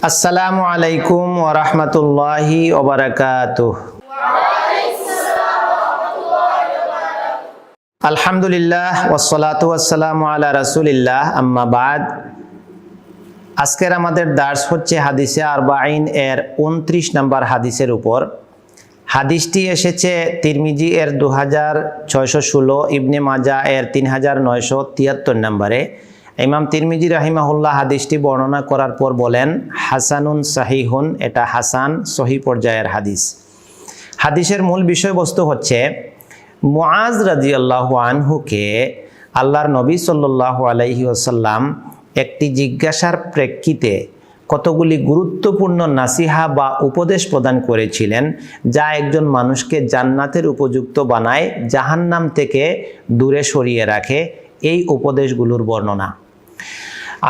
আসসালামু আলাইকুম ওয়া রাহমাতুল্লাহি ওয়া বারাকাতুহু। আলহামদুলিল্লাহ ওয়াসসালাতু ওয়াসসালামু আলা রাসূলিল্লাহ, আম্মা বাদ। আজকের আমাদের দার্স হচ্ছে হাদিসে আরবাঈন এর 29 নম্বর হাদিসের উপর। হাদিসটি এসেছে তিরমিজি এর 2616, ইবনে মাজা এর 3973 নম্বরে। ইমাম তিরমিজি রাহিমাহুল্লাহ হাদিসটি বর্ণনা করার পর বলেন হাসানুন সাহিহুন, এটা হাসান সহি পর্যায়ের হাদিস। হাদিসের মূল বিষয়বস্তু হচ্ছে মুআজ রাদিয়াল্লাহু আনহুকে আল্লাহর নবী সাল্লাল্লাহু আলাইহি ওয়াসাল্লাম একটি জিজ্ঞাসার প্রেক্ষিতে কতগুলি গুরুত্বপূর্ণ নাসিহা বা উপদেশ প্রদান করেছিলেন, যা একজন মানুষকে জান্নাতের উপযুক্ত বানায়, জাহান্নাম থেকে দূরে সরিয়ে রাখে। এই উপদেশগুলোর বর্ণনা।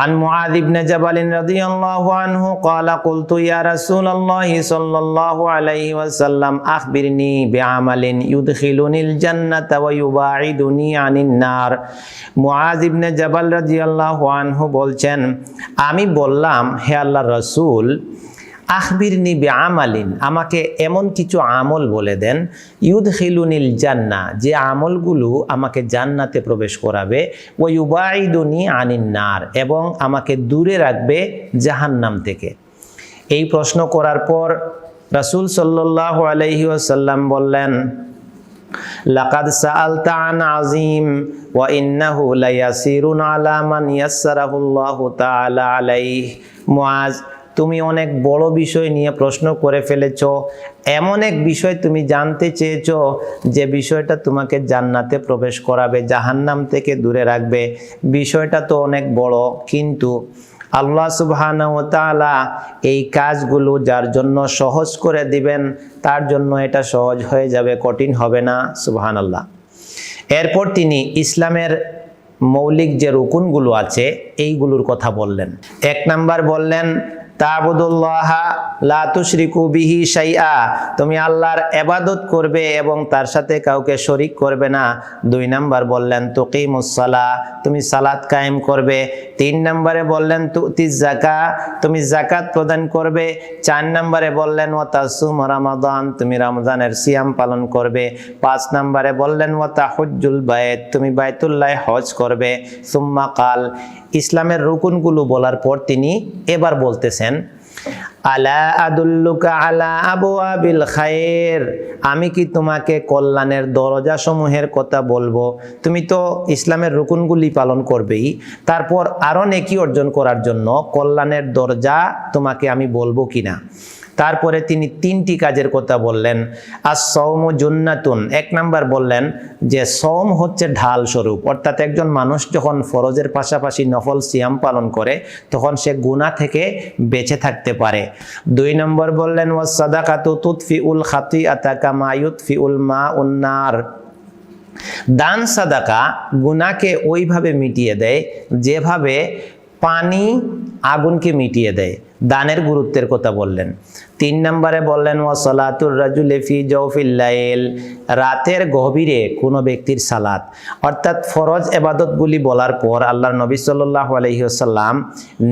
عن معاذ بن جبل رضي الله عنه قال قلت يا رسول الله صلى الله عليه وسلم أخبرني بعمل يدخلني الجنة ويباعدني عن النار। মুআয ইবনে জাবাল রাদিয়াল্লাহু আনহু বলছেন, আমি বললাম, হে আল্লাহর রাসূল, আখবিরনি বিআমালিন, আমাকে এমন কিছু আমল বলে দেন, ইউদখিলুনিল জান্নাহ, যে আমলগুলো আমাকে জান্নাতে প্রবেশ করাবে, ওয়া ইউবাইদুনি আনিন নার, এবং আমাকে দূরে রাখবে জাহান্নাম থেকে। এই প্রশ্ন করার পর রাসূল সাল্লাল্লাহু আলাইহি ওয়াসাল্লাম বললেন, লাকাদ সাআলতা আন আযীম ওয়া ইন্নাহু লায়াসিরুন আলা মান ইয়াসসারাহুল্লাহু তাআলা আলাইহি। মুআয, তুমি অনেক বড় বিষয় নিয়ে প্রশ্ন করে ফেলেছ। এমন এক বিষয় তুমি জানতে চেয়েছ যে বিষয়টা তোমাকে জান্নাতে প্রবেশ করাবে, জাহান্নাম থেকে দূরে রাখবে। বিষয়টা তো অনেক বড়, কিন্তু আল্লাহ সুবহানাহু ওয়া তাআলা এই কাজগুলো যার জন্য সহজ করে দিবেন, তার জন্য এটা সহজ হয়ে যাবে, কঠিন হবে না। সুবহানাল্লাহ। এরপর তিনি ইসলামের মৌলিক যে রুকুনগুলো আছে এইগুলোর কথা বললেন। 1 নাম্বার বললেন তা'বুদুল্লাহা লা তুশরিকু বিহি শাইআ, তুমি আল্লাহর ইবাদত করবে এবং তার সাথে কাউকে শরীক করবে না। 2 নাম্বার বললেন তুকিমুস সালাহ, তুমি সালাত কায়েম করবে। 3 নম্বরে বললেন তুতিজ যাকাত, তুমি যাকাত প্রদান করবে। 4 নম্বরে বললেন ওয়া তাসুম রমাদান, তুমি রমজানের সিয়াম পালন করবে। 5 নম্বরে বললেন ওয়া তাহুজ্জুল বাইত, তুমি বাইতুল্লাহ হজ করবে। সুম্মা কাল, ইসলামের রুকুনগুলো বলার পর তিনি এবার বলতেছেন, আলা আদুল্লুকা আলা আবওয়াবিল খায়র, আমি কি তোমাকে কল্যাণের দরজা সমূহের কথা বলবো? তুমি তো ইসলামের রুকুনগুলি পালন করবেই, তারপর আরো নেকি অর্জন করার জন্য কল্যাণের দরজা তোমাকে আমি বলবো কিনা? তারপরে তিনি 3টি কাজের কথা বললেন। আস-সাওমু জুন্নাতুন, 1 নাম্বার বললেন যে সওম হচ্ছে ঢাল স্বরূপ, অর্থাৎ একজন মানুষ যখন ফরজের পাশাপাশি নফল সিয়াম পালন করে তখন সে গুনাহ থেকে বেঁচে থাকতে পারে। 2 নম্বর বললেন ওয়াস সাদাকাতু তুতফিউল খাতিআতা কামা ইউতফিউল মাউন নার, দান সাদাকা গুনাহকে ওইভাবে মিটিয়ে দেয় যেভাবে পানি আগুনকে মিটিয়ে দেয়। দানের গুরুত্বের কথা বললেন। 3 নম্বরে বললেন ওয়া সালাতুর রাজুলি ফি জাওফিল লাইল, রাতের গভীরে কোনো ব্যক্তির সালাত, অর্থাৎ ফরজ ইবাদতগুলি বলার পর আল্লাহর নবী সাল্লাল্লাহু আলাইহি ওয়াসাল্লাম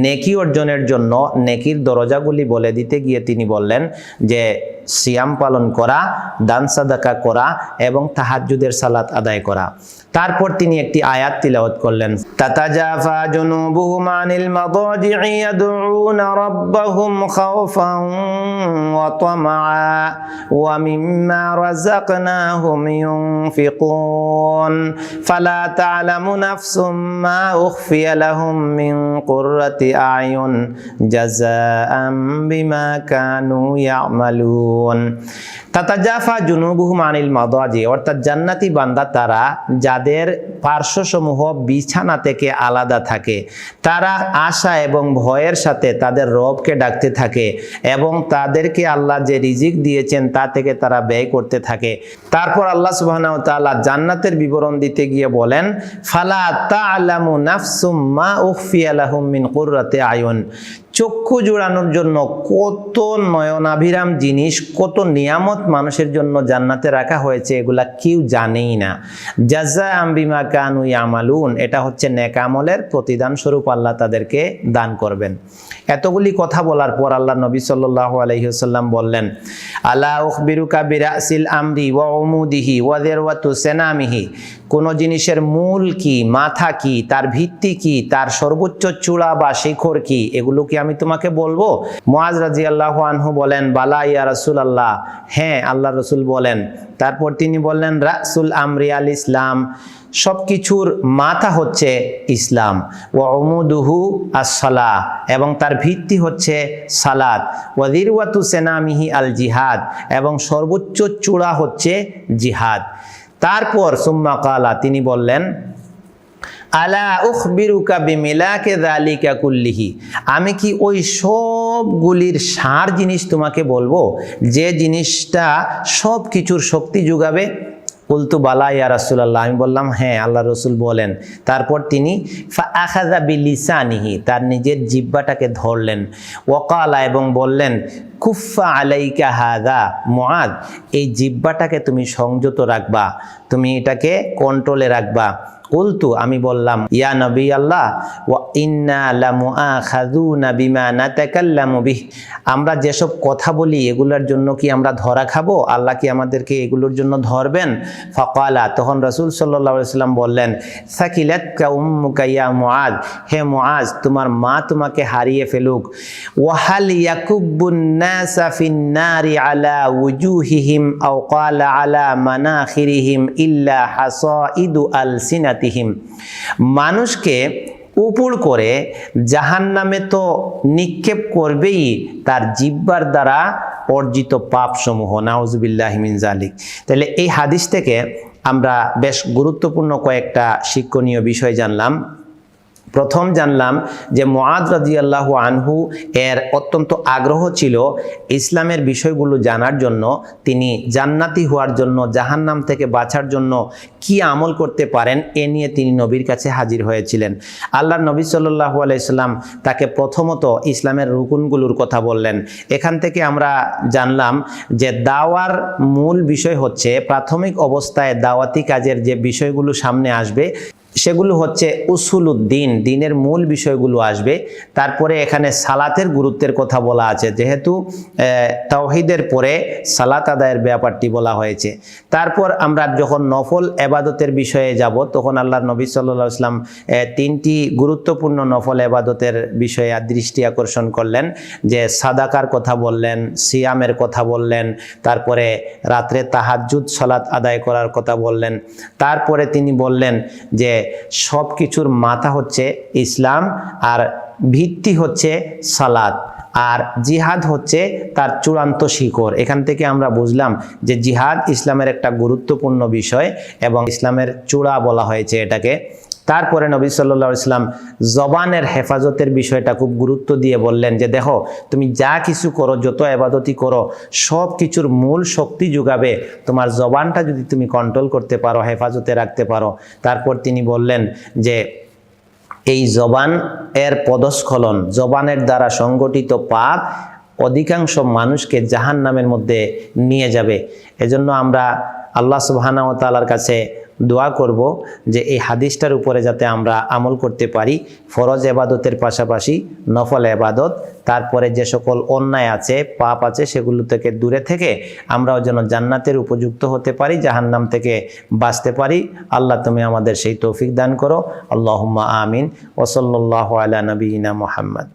নেকি অর্জনের জন্য নেকির দরজাগুলি বলে দিতে গিয়ে তিনি বললেন যে সিয়াম পালন করা, দান সাদাকা করা এবং তাহাজ্জুদের সালাত আদায় করা। তারপর তিনি একটি আয়াত তিলাওয়াত করলেন, তাতাজাফা জুনুবুহুম আনিল মাদাজি'i ইয়াদউনা রাব্বাহুম খাওফান ওয়া তামআ ওয়া মিম্মা রাযাকনাহুম ইউনফিকুন ফালা তা'লামু নাফসুম মা উখফিয়া লাহুম মিন কুররাতি আ'য়ুন জাযাআম বিমা কানু ইয়া'মালুন। তাতাজাফা জুনুবুহুম আনিল মাদাজি, অর্থাৎ জান্নাতি বান্দা তারা যাদের পার্শ্বসমূহ বিছানা থেকে আলাদা থাকে, তারা আশা এবং ভয়ের সাথে তাদের রবকে ডাকতে থাকে এবং তাদেরকে আল্লাহ যে রিজিক দিয়েছেন তা থেকে তারা ব্যয় করতে থাকে। তারপর আল্লাহ সুবহানাহু ওয়া তাআলা জান্নাতের বিবরণ দিতে গিয়ে বলেন, ফালা তা'লামু নাফসুম মা উখফিয়া লাহুম মিন কুররাতি আয়ুন, চক্ষু জোড়ানোর জন্য কত নয়নাভিরাম জিনিস, কত নিয়ামত মানুষের জন্য জান্নাতে রাখা হয়েছে, এগুলা কেউ জানেই না। জাযাআম বিমা কানু ইয়ামালুন, এটা হচ্ছে নেক আমলের প্রতিদান স্বরূপ আল্লাহ তাদেরকে দান করবেন। এতগুলি কথা বলার পর আল্লাহ নবী সাল্লাল্লাহু আলাইহি ওয়াসাল্লাম বললেন, আলা উখবিরুকা বিরাসিল আমরি ওয়া উমুদিহি ওয়া দিরওয়াতু সানামিহি, কোন জিনিসের মূল কি, মাথা কি, তার ভিত্তি কি, তার সর্বোচ্চ চূড়া বা শিখর কি, এগুলো কি আমি তোমাকে বলবো? মুআজ রাদিয়াল্লাহু আনহু বলেন, বালা ইয়া রাসূলুল্লাহ, হ্যাঁ আল্লাহ রাসূল বলেন। তারপর তিনি বললেন, রাসুল আমরি আল ইসলাম, সবকিছুর মাথা হচ্ছে ইসলাম, ওয়া উমুদুহু আস-সালাহ, এবং তার ভিত্তি হচ্ছে সালাত, ওয়া দিরওয়াতু সানামিহি আল জিহাদ, এবং সর্বোচ্চ চূড়া হচ্ছে জিহাদ। তারপর সুম্মা কালা, তিনি বললেন, আলা উখবিরুকা বিমিলাকে যালিকা কুল্লিহি, আমি কি ওই সবগুলির সার জিনিস তোমাকে বলবো, যে জিনিসটা সব কিছুর শক্তি যোগাবে? কুলতু বালা ইয়া রাসূলুল্লাহ, আমি বললাম হ্যাঁ আল্লাহ রসুল বলেন। তারপর তিনি ফাআখাযা বিলিসানিহি, তার নিজের জিহ্বাটাকে ধরলেন, ওয়াকালা, এবং বললেন, কুফা আলাইকা হাযা মুআদ, এই জিহ্বাটাকে তুমি সংযত রাখবা, তুমি এটাকে কন্ট্রোলে রাখবা। কুলতু, আমি বললাম, ইয়া নবী আল্লাহ, ওয়া ইন্না লামুআখাযুনা বিমা নাতাকাল্লামু বিহ, আমরা যেসব কথা বলি এগুলোর জন্য কি আমরা ধরা খাবো? আল্লাহ কি আমাদেরকে এগুলোর জন্য ধরবেন? ফাকালা, তখন রাসূল সাল্লাল্লাহু আলাইহি ওয়াসাল্লাম বললেন, সাকিলাতকা উম্মুকা ইয়া মুআজ, হে মুআজ, তোমার মা তোমাকে হারিয়ে ফেলুক। ওয়া হাল ইয়াকুব্বুন নাসা ফিন নারি আলা ওয়ুজুহিহিম আও ক্বালা আলা মানাখিরিহিম ইল্লা হাসাইদু আলসিনাত, মানুষকে উপুড় করে জাহান্নামে তো নিক্ষেপ করবেই তার জিহ্বার দ্বারা অর্জিত পাপ সমূহ, নাউজুবিল্লাহি মিন যালিক। তাহলে এই হাদিস থেকে আমরা বেশ গুরুত্বপূর্ণ কয়েকটা শিক্ষণীয় বিষয় জানলাম। প্রথম জানলাম যে মুআদ রাদিয়াল্লাহু আনহু এর অত্যন্ত আগ্রহ ছিল ইসলামের বিষয়গুলো জানার জন্য। তিনি জান্নাতি হওয়ার জন্য, জাহান্নাম থেকে বাঁচার জন্য কি আমল করতে পারেন এ নিয়ে তিনি নবীর কাছে হাজির হয়েছিলেন। আল্লাহর নবী সাল্লাল্লাহু আলাইহি সাল্লাম তাকে প্রথমত ইসলামের রুকুনগুলোর কথা বললেন। এখান থেকে আমরা জানলাম যে দাওয়ার মূল বিষয় হচ্ছে, প্রাথমিক অবস্থায় দাওয়াতি কাজের যে বিষয়গুলো সামনে আসবে সেগুলো হচ্ছে উসুলুদ্দিন, দিনের মূল বিষয়গুলো আসবে। তারপরে এখানে সালাতের গুরুত্বের কথা বলা আছে, যেহেতু তাওহীদের পরে সালাত আদায়ের ব্যাপারটি বলা হয়েছে। তারপর আমরা যখন নফল এবাদতের বিষয়ে যাব, তখন আল্লাহর নবী সাল্লাল্লাহু আলাইহি ওয়াসাল্লাম তিনটি গুরুত্বপূর্ণ নফল এবাদতের বিষয়ে দৃষ্টি আকর্ষণ করলেন। যে সাদাকার কথা বললেন, সিয়ামের কথা বললেন, তারপরে রাত্রে তাহাজ্জুদ সালাত আদায় করার কথা বললেন। তারপরে তিনি বললেন যে সব কিছুর মাথা হচ্ছে ইসলাম, আর ভিত্তি হচ্ছে সালাত, আর জিহাদ হচ্ছে তার চূড়ান্ত শিখর। এখান থেকে আমরা বুঝলাম যে জিহাদ ইসলামের একটা গুরুত্বপূর্ণ বিষয় এবং ইসলামের চূড়া বলা হয়েছে এটাকে। তারপরে নবী সাল্লাল্লাহু আলাইহি ওয়াসাল্লাম জবানের হেফাজতের বিষয়টা খুব গুরুত্ব দিয়ে বললেন যে দেখো, তুমি যা কিছু করো, যত ইবাদতই করো, সব কিছুর মূল শক্তি যোগাবে তোমার জবানটা যদি তুমি কন্ট্রোল করতে পারো, হেফাজতে রাখতে পারো। তারপর তিনি বললেন যে এই জবান এর পদস্খলন, জবানের দ্বারা সংগঠিত পাপ অধিকাংশ মানুষকে জাহান্নামের মধ্যে নিয়ে যাবে। এজন্য আমরা আল্লাহ সুবহানাহু ওয়া তাআলার কাছে দোয়া করব যে এই হাদিসটার উপরে যাতে আমরা আমল করতে পারি, ফরজ এবাদতের পাশাপাশি নফল এবাদত, তারপরে যে সকল অন্যায় আছে, পাপ আছে, সেগুলো থেকে দূরে থেকে আমরাও যেন জান্নাতের উপযুক্ত হতে পারি, জাহান্নাম থেকে বাঁচতে পারি। আল্লাহ তুমি আমাদের সেই তৌফিক দান করো। আল্লাহুম্মা আমিন। ওয়া সাল্লাল্লাহু আলা নবিয়িনা মুহাম্মদ।